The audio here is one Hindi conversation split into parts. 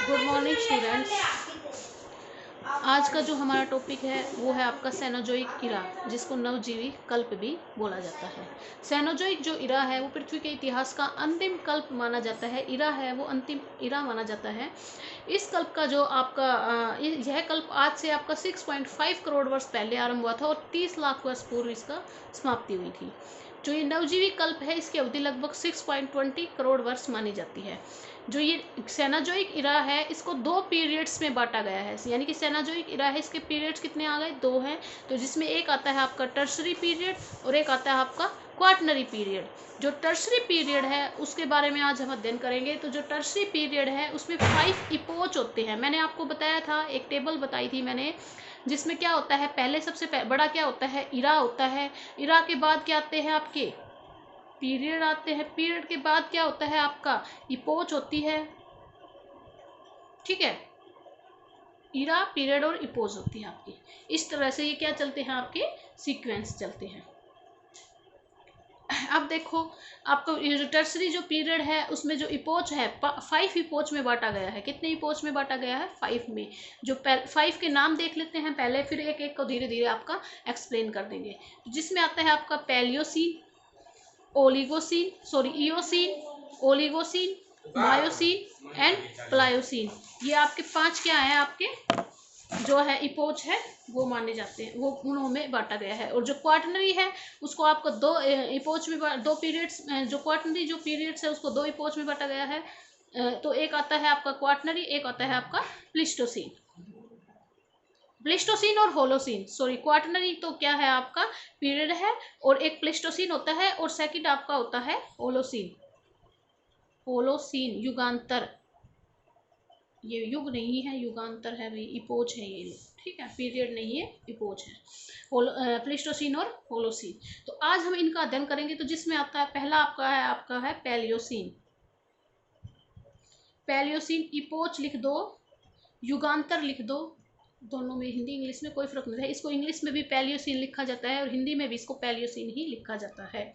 Good morning students. आज का जो हमारा टॉपिक है वो है आपका सेनोजोइक इरा, जिसको नवजीवी कल्प भी बोला जाता है। सेनोजोइक जो इरा है वो पृथ्वी के इतिहास का अंतिम कल्प माना जाता है। इरा है वो अंतिम इरा माना जाता है। इस कल्प का जो आपका यह कल्प आज से आपका 6.5 करोड़ वर्ष पहले आरंभ हुआ था और 30 लाख वर्ष पूर्व इसका समाप्ति हुई थी। जो ये नवजीवी कल्प है इसकी अवधि लगभग 6.20 करोड़ वर्ष मानी जाती है। जो ये सेनाजोइक इरा है इसको दो पीरियड्स में बांटा गया है, यानी कि सेनाजोइक इरा है इसके पीरियड्स कितने आ गए, दो हैं। तो जिसमें एक आता है आपका टर्शरी पीरियड और एक आता है आपका क्वाटनरी पीरियड। जो टर्शरी पीरियड है उसके बारे में आज हम अध्ययन करेंगे। तो जो टर्शरी पीरियड है उसमें 5 इपोच होते हैं। मैंने आपको बताया था, एक टेबल बताई थी मैंने, जिसमें क्या होता है, पहले सबसे बड़ा क्या होता है, इरा होता है। इरा के बाद क्या आते हैं आपके पीरियड आते हैं। पीरियड के बाद क्या होता है आपका इपोच होती है। ठीक है, इरा, पीरियड और इपोज होती है आपकी। इस तरह से ये क्या चलते हैं, आपके सीक्वेंस चलते हैं। अब देखो, आपको ये जो टर्सरी जो पीरियड है उसमें जो इपोच है 5 इपोच में बांटा गया है। कितने इपोच में बांटा गया है, 5 में। जो 5 के नाम देख लेते हैं पहले, फिर एक एक को धीरे धीरे आपका एक्सप्लेन कर देंगे। जिसमें आता है आपका Palaeocene, Eocene, Oligocene, Miocene and Pliocene. ये आपके 5 क्या है, आपके जो है इपोच है वो माने जाते हैं, वो उन्हों में बांटा गया है। और जो क्वार्टनरी है उसको आपको दो इपोच में, दो पीरियड्स, जो क्वार्टनरी जो पीरियड्स है उसको दो इपोच में बांटा गया है। तो एक आता है आपका क्वार्टनरी, एक आता है आपका प्लिस्टोसीन। प्लिस्टोसीन और होलोसीन, सॉरी, क्वार्टनरी तो क्या है आपका पीरियड है, और एक प्लिस्टोसीन होता है, और सेकंड आपका होता है होलोसीन। होलोसीन युगांतर, ये युग नहीं है, युगांतर है भाई, इपोच है ये, ठीक है, पीरियड नहीं है, इपोच है। प्लिस्टोसीन और होलोसीन। तो आज हम इनका अध्ययन करेंगे। तो जिसमें आता है पहला आपका है पैलियोसीन। पैलियोसीन इपोच लिख दो, युगांतर लिख दो। दोनों में हिंदी इंग्लिश में कोई फर्क नहीं है। इसको इंग्लिश में भी पैलियोसीन लिखा जाता है और हिंदी में भी इसको पैलियोसीन ही लिखा जाता है।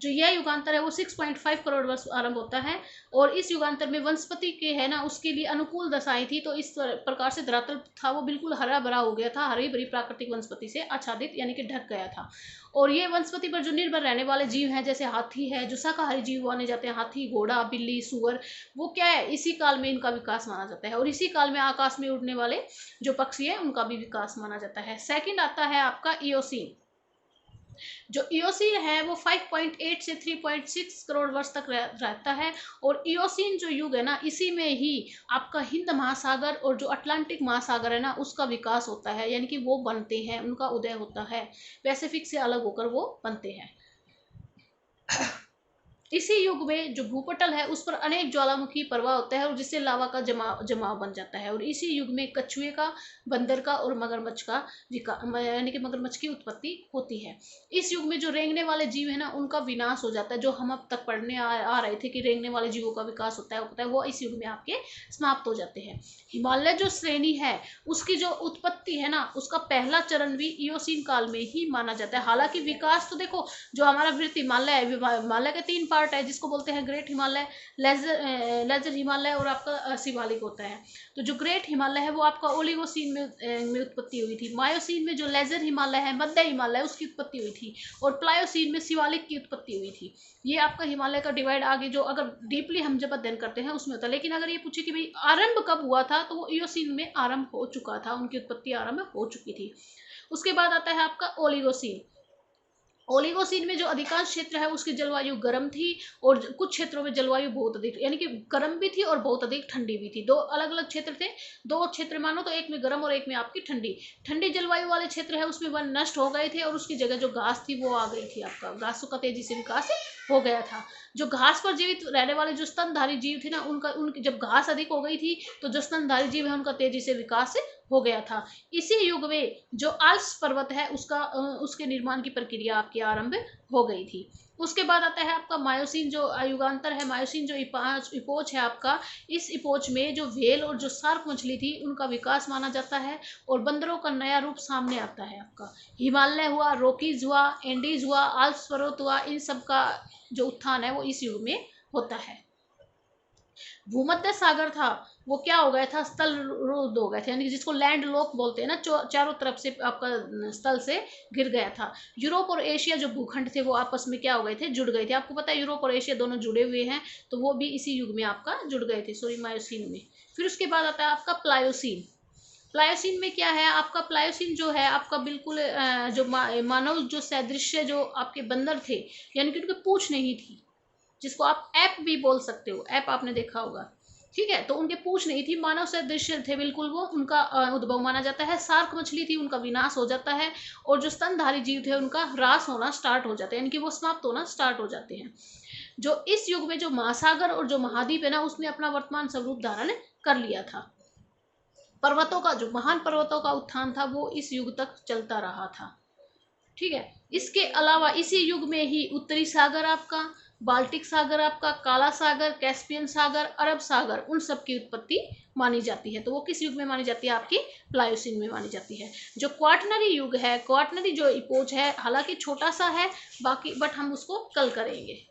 जो यह युगांतर है वो 6.5 करोड़ वर्ष आरंभ होता है, और इस युगांतर में वनस्पति के है ना उसके लिए अनुकूल दशाएं थी। तो इस प्रकार से धरातल था वो बिल्कुल हरा भरा हो गया था, हरी भरी प्राकृतिक वनस्पति से आच्छादित यानी कि ढक गया था। और ये वनस्पति पर जो निर्भर रहने वाले जीव हैं, जैसे हाथी है, जो शाकाहारी जीव माने जाते हैं, हाथी, घोड़ा, बिल्ली, सुअर, वो क्या है, इसी काल में इनका विकास माना जाता है। और इसी काल में आकाश में उड़ने वाले जो पक्षी है उनका भी विकास माना जाता है। सेकंड आता है आपका इओसीन। जो इओसीन है वो 5.8 से 3.6 करोड़ वर्ष तक रहता है। और इओसीन जो युग है ना, इसी में ही आपका हिंद महासागर और जो अटलांटिक महासागर है ना उसका विकास होता है, यानी कि वो बनते हैं, उनका उदय होता है, पैसिफिक से अलग होकर वो बनते हैं। इसी युग में जो भूपटल है उस पर अनेक ज्वालामुखी प्रवाह होता है, और जिससे लावा का जमाव बन जाता है। और इसी युग में कछुए का, बंदर का और मगरमच्छ का यानी कि मगरमच्छ की उत्पत्ति होती है। इस युग में जो रेंगने वाले जीव है ना उनका विनाश हो जाता है। जो हम अब तक पढ़ने आ रहे थे कि रेंगने वाले जीवों का विकास होता है वो इस युग में आपके समाप्त हो जाते हैं। हिमालय जो श्रेणी है उसकी जो उत्पत्ति है ना उसका पहला चरण भी इओसीन काल में ही माना जाता है। हालांकि विकास तो देखो, जो हमारा वृत्त हिमालय है, हिमालय के 3 पार्ट है, जिसको बोलते हैं ग्रेट हिमालय, लेजर हिमालय और आपका शिवालिक होता है। तो जो ग्रेट हिमालय है वो आपका ओलिगोसीन में उत्पत्ति हुई थी। मायोसीन में जो लेजर हिमालय है, मध्य हिमालय, उसकी उत्पत्ति हुई थी। और प्लायोसीन में शिवालिक की उत्पत्ति हुई थी। ये आपका हिमालय का डिवाइड आगे जो अगर डीपली हम जब अध्ययन करते हैं उसमें होता है। लेकिन अगर ये पूछे कि भाई आरंभ कब हुआ था, तो वो इओसीन में आरंभ हो चुका था, उनकी उत्पत्ति आरंभ हो चुकी थी। उसके बाद आता है आपका ओलिगोसीन। ओलिगोसीन में जो अधिकांश क्षेत्र है उसकी जलवायु गर्म थी, और कुछ क्षेत्रों में जलवायु बहुत अधिक, यानी कि गर्म भी थी और बहुत अधिक ठंडी भी थी। दो अलग अलग क्षेत्र थे, दो क्षेत्र मानो, तो एक में गर्म और एक में आपकी ठंडी। ठंडी जलवायु वाले क्षेत्र है उसमें वन नष्ट हो गए थे, और उसकी जगह जो घास थी वो आ गई थी। आपका घासों का तेजी से विकास हो गया था। जो घास पर जीवित रहने वाले जो स्तनधारी जीव थे ना, उनकी जब घास अधिक हो गई थी तो जो स्तनधारी जीव है उनका तेजी से विकास हो गया था। इसी युग में जो आल्प्स पर्वत है उसके निर्माण की प्रक्रिया आपकी आरंभ हो गई थी। उसके बाद आता है आपका मायोसीन जो युगांतर है। मायोसीन जो इपोच है आपका, इस इपोच में जो व्हेल और जो शार्क मछली थी उनका विकास माना जाता है, और बंदरों का नया रूप सामने आता है। आपका हिमालय हुआ, रॉकीज हुआ, एंडीज हुआ, आल्प्स पर्वत हुआ, इन सब का जो उत्थान है वो इस युग में होता है। भूमध्य सागर था वो क्या हो गया था, स्थल रुद्ध हो गए थे, यानी कि जिसको लैंड लॉक बोलते हैं ना, चारों तरफ से आपका स्थल से घिर गया था। यूरोप और एशिया जो भूखंड थे वो आपस में क्या हो गए थे, जुड़ गए थे। आपको पता है यूरोप और एशिया दोनों जुड़े हुए हैं, तो वो भी इसी युग में आपका जुड़ गए थे, सॉरी मायोसीन में। फिर उसके बाद आता है आपका प्लायोसीन। प्लायोसीन में क्या है आपका, प्लायोसीन जो है आपका बिल्कुल जो मानव जो सदृश्य जो आपके बंदर थे, यानी कि उनकी पूंछ नहीं थी, जिसको आप ऐप भी बोल सकते हो, ऐप आपने देखा होगा, ठीक है। तो उनके पूंछ नहीं थी, मानव सदृश्य थे बिल्कुल वो, उनका उद्भव माना जाता है। सार्क मछली थी, उनका विनाश हो जाता है। और जो स्तनधारी जीव थे उनका ह्रास होना स्टार्ट हो जाता है, यानी कि वो समाप्त होना स्टार्ट हो जाते हैं। जो इस युग में जो महासागर और जो महाद्वीप है ना, उसने अपना वर्तमान स्वरूप धारण कर लिया था। पर्वतों का जो महान पर्वतों का उत्थान था वो इस युग तक चलता रहा था, ठीक है। इसके अलावा इसी युग में ही उत्तरी सागर आपका, बाल्टिक सागर आपका, काला सागर, कैस्पियन सागर, अरब सागर, उन सब की उत्पत्ति मानी जाती है। तो वो किस युग में मानी जाती है, आपकी प्लायोसीन में मानी जाती है। जो क्वाटनरी युग है, क्वाटनरी जो इपोज है, हालांकि छोटा सा है बाकी, बट हम उसको कल करेंगे।